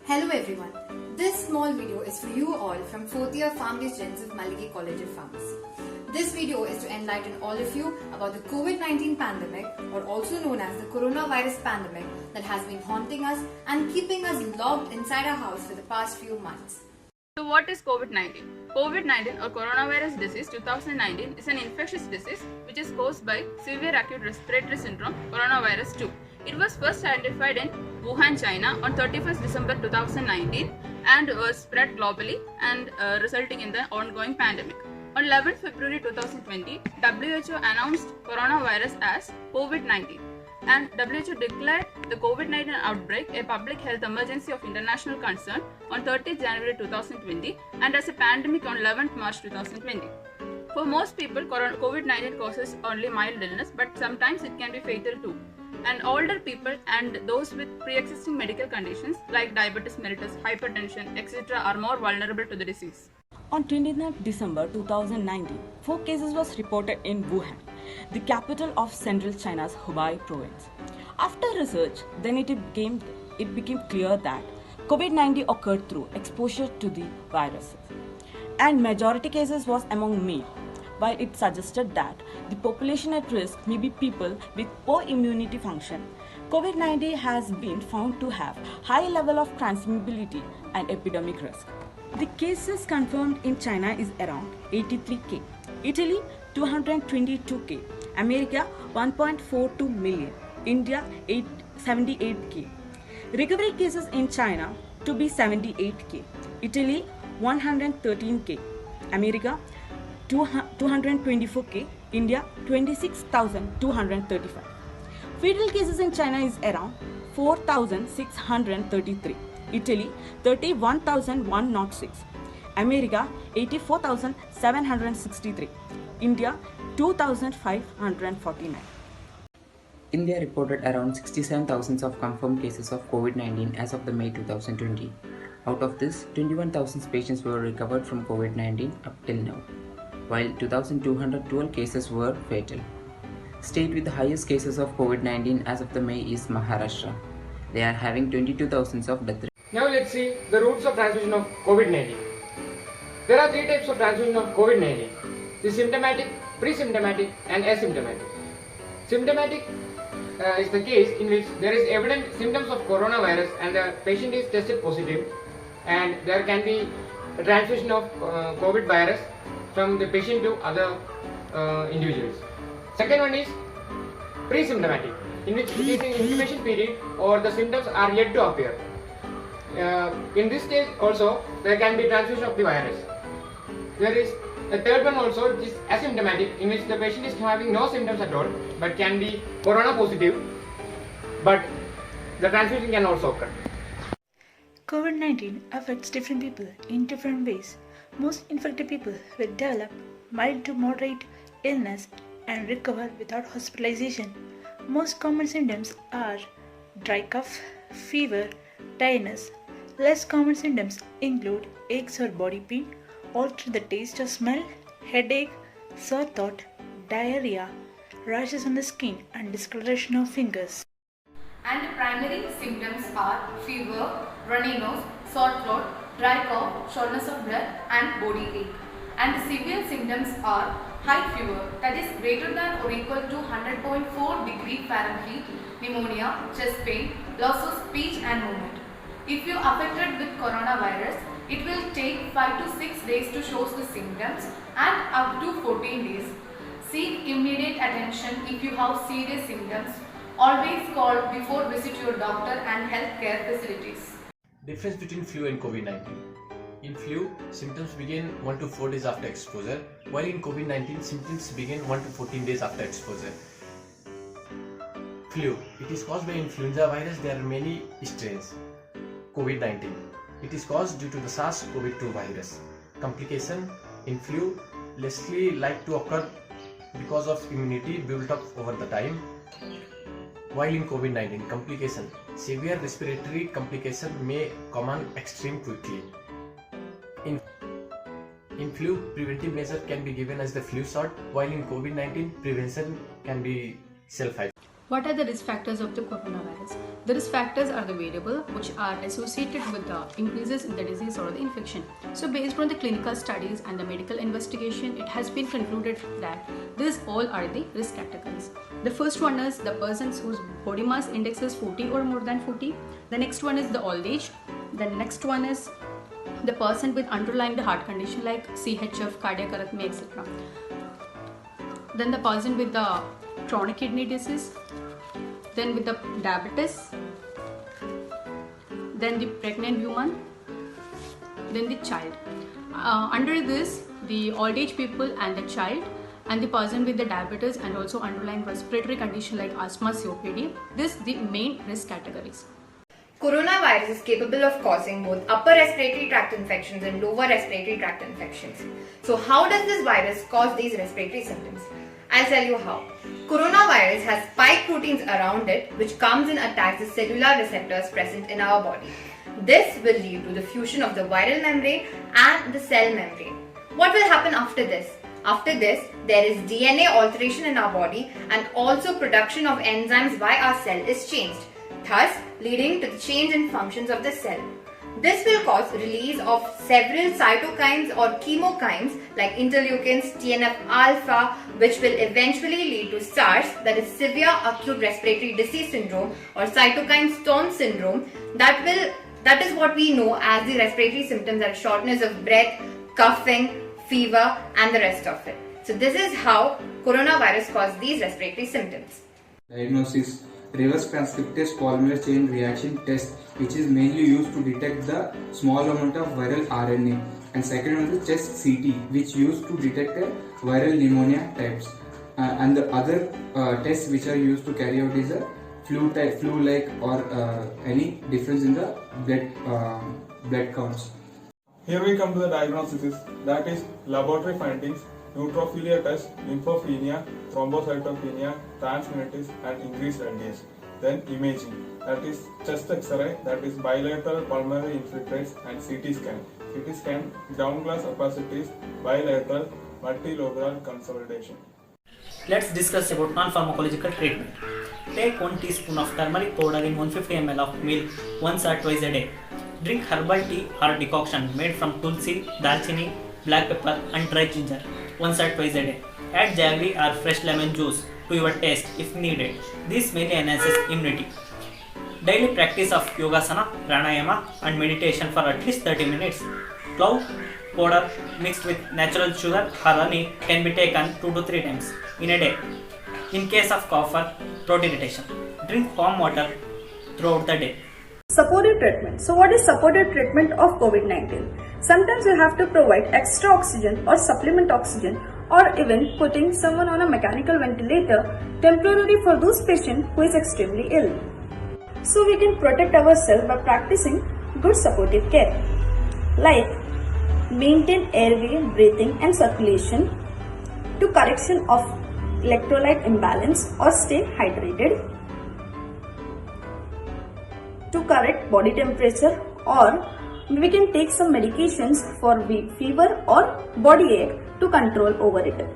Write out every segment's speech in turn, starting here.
Hello everyone. This small video is for you all from 4th year Pharmacy students of Malagi College of Pharmacy. This video is to enlighten all of you about the COVID-19 pandemic, or also known as the coronavirus pandemic, that has been haunting us and keeping us locked inside our house for the past few months. So what is COVID-19? COVID-19 or coronavirus disease 2019 is an infectious disease which is caused by severe acute respiratory syndrome coronavirus 2. It was first identified in Wuhan, China on 31st December 2019 and was spread globally and resulting in the ongoing pandemic. On 11th February 2020, WHO announced coronavirus as COVID-19 and WHO declared the COVID-19 outbreak a public health emergency of international concern on 30th January 2020 and as a pandemic on 11th March 2020. For most people, COVID-19 causes only mild illness, but sometimes it can be fatal too. And older people and those with pre-existing medical conditions like diabetes mellitus, hypertension, etc. are more vulnerable to the disease. On 29th December 2019, 4 cases was reported in Wuhan, the capital of central China's Hubei province. After research, then it became clear that COVID-19 occurred through exposure to the viruses, and majority cases was among male, while it suggested that the population at risk may be people with poor immunity function. COVID-19 has been found to have high level of transmissibility and epidemic risk. The cases confirmed in China is around 83k, Italy 222k, America 1.42 million, India 78k. Recovery cases in China to be 78k, Italy 113k, America 224k, India 26,235. Fatal cases in China is around 4,633. Italy 31,106, America 84,763, India 2,549. India reported around 67,000 of confirmed cases of COVID-19 as of the May 2020. Out of this, 21,000 patients were recovered from COVID-19 up till now, while 2,212 cases were fatal. State with the highest cases of COVID-19 as of the May is Maharashtra. They are having 22,000 of death. Now let's see the routes of transmission of COVID-19. There are 3 types of transmission of COVID-19: the symptomatic, pre-symptomatic and asymptomatic. Symptomatic is the case in which there is evident symptoms of coronavirus and the patient is tested positive, and there can be a transmission of COVID virus from the patient to other individuals. Second one is pre-symptomatic, in which it is an incubation period or the symptoms are yet to appear. In this stage also there can be transmission of the virus. There is a third one also, which is asymptomatic, in which the patient is having no symptoms at all but can be corona positive, but the transmission can also occur. COVID-19 affects different people in different ways. Most infected people will develop mild to moderate illness and recover without hospitalization. Most common symptoms are dry cough, fever, tiredness. Less common symptoms include aches or body pain, altered the taste or smell, headache, sore throat, diarrhea, rashes on the skin and discoloration of fingers. And the primary symptoms are fever, runny nose, sore throat, dry cough, shortness of breath and body ache. And the severe symptoms are high fever, that is greater than or equal to 100.4 degree Fahrenheit, pneumonia, chest pain, loss of speech and movement. If you are affected with coronavirus, it will take 5 to 6 days to show the symptoms and up to 14 days. Seek immediate attention if you have serious symptoms. Always call before visit your doctor and healthcare facilities. Difference between flu and COVID-19. In flu, symptoms begin 1 to 4 days after exposure, while in COVID-19, symptoms begin 1 to 14 days after exposure. Flu. It is caused by influenza virus. There are many strains. COVID-19. It is caused due to the SARS-CoV-2 virus. Complication in flu lessly like to occur because of immunity built up over the time. While in COVID-19, complication, severe respiratory complication may come on extreme quickly. In flu, preventive measure can be given as the flu shot, while in COVID-19, prevention can be self-isolation. What are the risk factors of the coronavirus? The risk factors are the variable which are associated with the increases in the disease or the infection. So based on the clinical studies and the medical investigation, it has been concluded that these all are the risk categories. The first one is the persons whose body mass index is 40 or more than 40. The next one is the old age. The next one is the person with underlying the heart condition like CHF, cardiac arrhythmia, etc. Then the person with the chronic kidney disease, then with the diabetes, then the pregnant woman, then the child. Under this, the old age people and the child and the person with the diabetes and also underlying respiratory condition like asthma, COPD. This the main risk categories. Coronavirus is capable of causing both upper respiratory tract infections and lower respiratory tract infections. So how does this virus cause these respiratory symptoms? I'll tell you how. Coronavirus has spike proteins around it which comes and attacks the cellular receptors present in our body. This will lead to the fusion of the viral membrane and the cell membrane. What will happen after this? After this, there is DNA alteration in our body and also production of enzymes by our cell is changed, thus leading to the change in functions of the cell. This will cause release of several cytokines or chemokines like interleukins, TNF-alpha, which will eventually lead to SARS, that is severe acute respiratory disease syndrome, or cytokine storm syndrome. That is what we know as the respiratory symptoms, are shortness of breath, coughing, fever, and the rest of it. So this is how coronavirus causes these respiratory symptoms. Diagnosis: reverse transcriptase polymerase chain reaction test, which is mainly used to detect the small amount of viral RNA, and second one is chest CT, which used to detect the viral pneumonia types, and the other tests which are used to carry out is a flu-like or any difference in the blood counts. Here we come to the diagnosis, that is laboratory findings: neutrophilia test, lymphopenia, thrombocytopenia, transaminitis, and increased LDH. Then imaging, that is chest X-ray, that is bilateral pulmonary infiltrates, and CT scan. CT scan, ground glass opacities, bilateral, multilobular consolidation. Let's discuss about non-pharmacological treatment. Take 1 teaspoon of turmeric powder in 150 ml of milk once or twice a day. Drink herbal tea or decoction made from tulsi, dalchini, black pepper, and dry ginger once or twice a day. Add jaggery or fresh lemon juice to your taste if needed. This mainly enhances immunity. Daily practice of yogasana, pranayama, and meditation for at least 30 minutes. Clove powder mixed with natural sugar or honey can be taken 2 to 3 times in a day. In case of cough or throat irritation, drink warm water throughout the day. Supportive treatment. So what is supportive treatment of COVID-19? Sometimes you have to provide extra oxygen or supplement oxygen, or even putting someone on a mechanical ventilator temporarily for those patients who is extremely ill. So we can protect ourselves by practicing good supportive care, like maintain airway, breathing and circulation, to correction of electrolyte imbalance or stay hydrated, to correct body temperature, or we can take some medications for fever or body ache to control over it.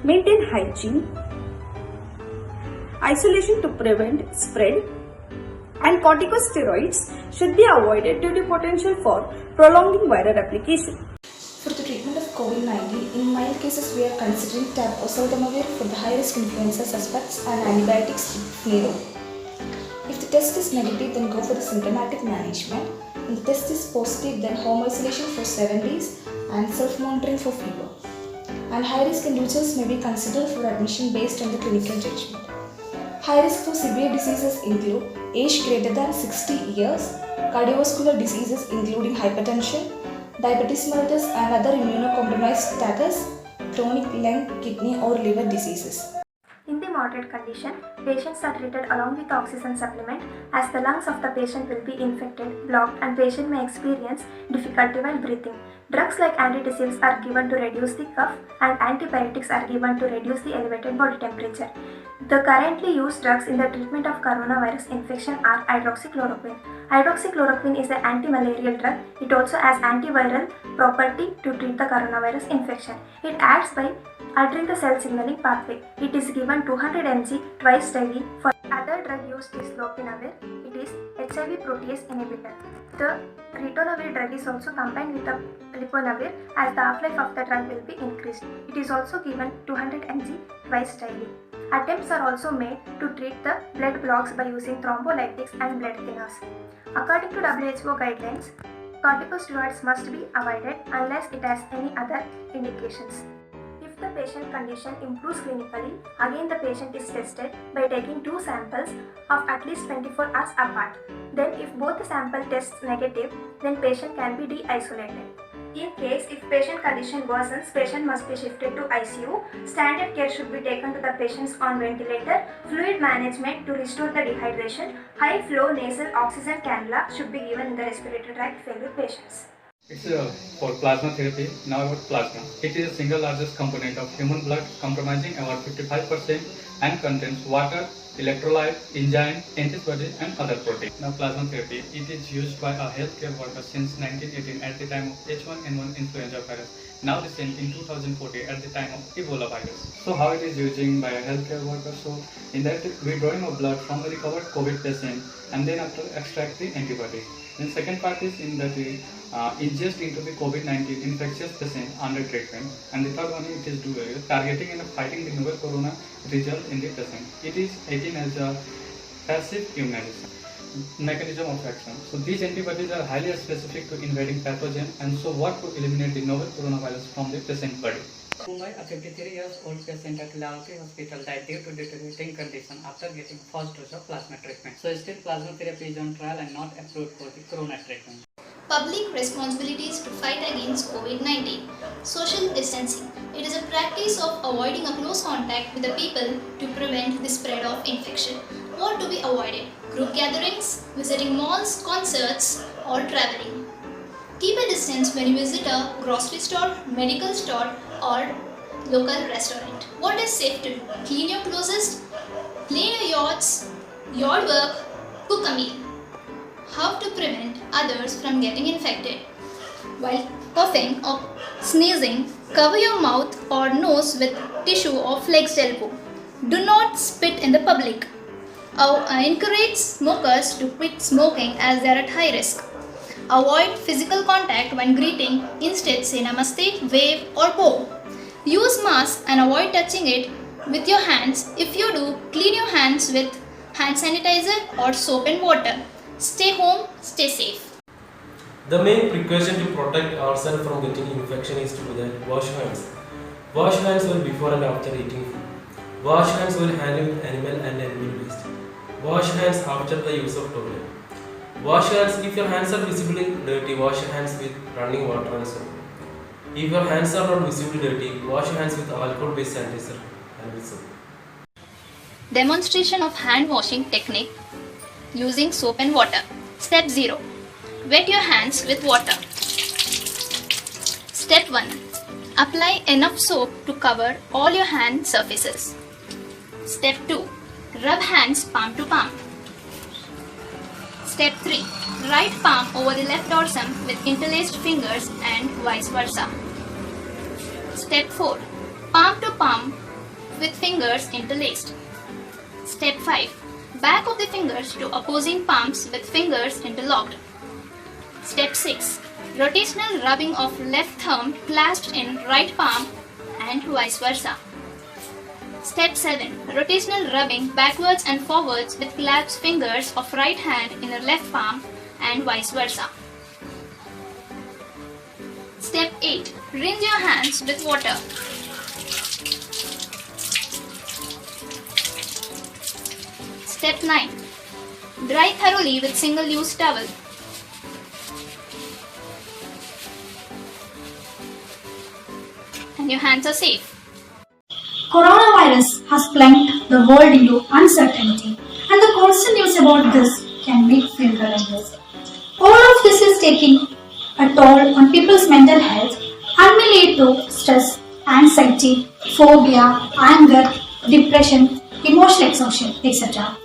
Maintain hygiene, isolation to prevent spread, and corticosteroids should be avoided due to potential for prolonging viral application. For the treatment of COVID-19, in mild cases we are considering oseltamivir for the high-risk influenza suspects and antibiotics if needed. If the test is negative, then go for the symptomatic management. If the test is positive, then home isolation for 7 days and self-monitoring for fever. And high-risk individuals may be considered for admission based on the clinical judgment. High risk for severe diseases include age greater than 60 years, cardiovascular diseases including hypertension, diabetes mellitus and other immunocompromised status, chronic lung, kidney or liver diseases. In the moderate condition, patients are treated along with oxygen supplement as the lungs of the patient will be infected, blocked, and patient may experience difficulty while breathing. Drugs like antitussives are given to reduce the cough and antibiotics are given to reduce the elevated body temperature. The currently used drugs in the treatment of coronavirus infection are hydroxychloroquine. Hydroxychloroquine is an anti-malarial drug. It also has antiviral property to treat the coronavirus infection. It acts by altering the cell signaling pathway. It is given 200 mg twice daily. For other drug used is lopinavir. It is HIV protease inhibitor. The ritonavir drug is also combined with the riponavir as the half-life of the drug will be increased. It is also given 200 mg twice daily. Attempts are also made to treat the blood clots by using thrombolytics and blood thinners. According to WHO guidelines, corticosteroids must be avoided unless it has any other indications. If the patient condition improves clinically, again the patient is tested by taking 2 samples of at least 24 hours apart. Then if both the sample tests negative, then patient can be de-isolated. In case if patient condition worsens, patient must be shifted to ICU. Standard care should be taken to the patients on ventilator. Fluid management to restore the dehydration. High flow nasal oxygen cannula should be given in the respiratory tract failure patients. It's for plasma therapy. Now about plasma. It is the single largest component of human blood, comprising about 55% and contains water, electrolyte, enzyme, antibody and other proteins. Now plasma therapy. It is used by a healthcare worker since 1918 at the time of H1N1 influenza virus. Now recent in 2014 at the time of Ebola virus. So how it is using by a healthcare worker? So in that we drawing of blood from a recovered COVID patient and then after extract the antibodies. Then second part is in that we ingest into the COVID-19 infectious patient under treatment, and the third one it is targeting and fighting the novel corona result in the patient. It is acting as a passive immunization mechanism of action. So these antibodies are highly specific to invading pathogen and so work to eliminate the novel coronavirus from the patient body. Mumbai, a 53 years old patient at Lalke Hospital died due to deteriorating condition after getting first dose of plasma treatment. So still plasma therapy is on trial and not approved for the corona treatment. Public responsibilities to fight against COVID-19. Social distancing. It is a practice of avoiding a close contact with the people to prevent the spread of infection. What to be avoided? Group gatherings, visiting malls, concerts, or traveling. Keep a distance when you visit a grocery store, medical store, or local restaurant. What is safe to do? Clean your closest, clean your yachts, yard work, cook a meal. How to prevent others from getting infected? While coughing or sneezing, cover your mouth or nose with tissue or flexed elbow. Do not spit in the public. Encourage smokers to quit smoking as they are at high risk. Avoid physical contact when greeting. Instead, say namaste, wave or bow. Use mask and avoid touching it with your hands. If you do, clean your hands with hand sanitizer or soap and water. Stay home, stay safe. The main precaution to protect ourselves from getting infection is to do that. Wash hands. Wash hands well before and after eating food. Wash hands while handling animal and animal waste. Wash hands after the use of toilet. Wash hands if your hands are visibly dirty. Wash your hands with running water and soap. If your hands are not visibly dirty, wash your hands with alcohol-based sanitizer and with soap. Demonstration of hand washing technique using soap and water. Step 0. Wet your hands with water. Step 1. Apply enough soap to cover all your hand surfaces. Step 2. Rub hands palm to palm. Step 3. Right palm over the left dorsum with interlaced fingers and vice versa. Step 4. Palm to palm with fingers interlaced. Step 5. Back of the fingers to opposing palms with fingers interlocked. Step 6. Rotational rubbing of left thumb clasped in right palm and vice versa. Step 7. Rotational rubbing backwards and forwards with clasped fingers of right hand in the left palm and vice versa. Step 8. Rinse your hands with water. Step 9. Dry thoroughly with single-use towel. And your hands are safe. Coronavirus has plunged the world into uncertainty, and the constant news about this can make feel relentless. All of this is taking a toll on people's mental health and may lead to stress, anxiety, phobia, anger, depression, emotional exhaustion, etc.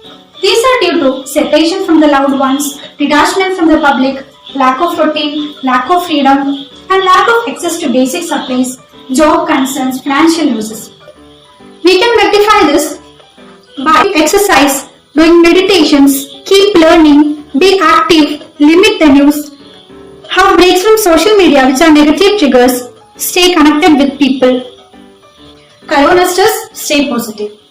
These are due to separation from the loved ones, detachment from the public, lack of routine, lack of freedom, and lack of access to basic supplies job concerns, financial losses. We can rectify this by exercise, doing meditations, keep learning, be active, limit the news, have breaks from social media which are negative triggers, stay connected with people. Corona stay positive.